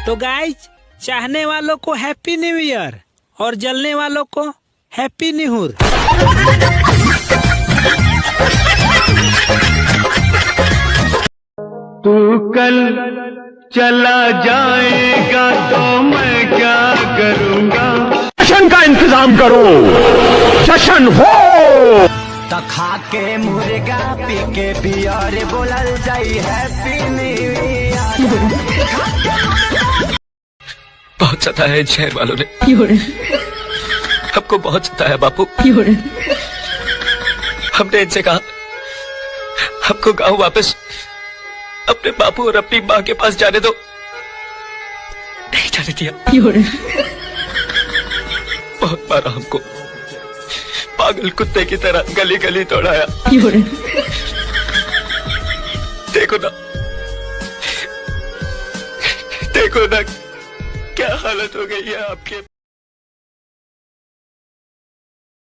तो गाइज, चाहने वालों को हैप्पी न्यू ईयर और जलने वालों को हैप्पी न्यूहुर। तू कल चला जाएगा तो मैं क्या करूँगा? जश्न का इंतजाम करो, जश्न हो। खा के मुर्गा पी के बियर बोलल जाई हैप्पी न्यू ईयर। बहुत सताया है शहर वालों ने, हमको बहुत सताया बापू। हमने इनसे कहा हमको गांव वापस अपने बापू और अपनी माँ के पास जाने दो, नहीं जाने दिया। बहुत मारा हमको, पागल कुत्ते की तरह गली गली दौड़ाया। देखो ना क्या हालत हो गई है आपके।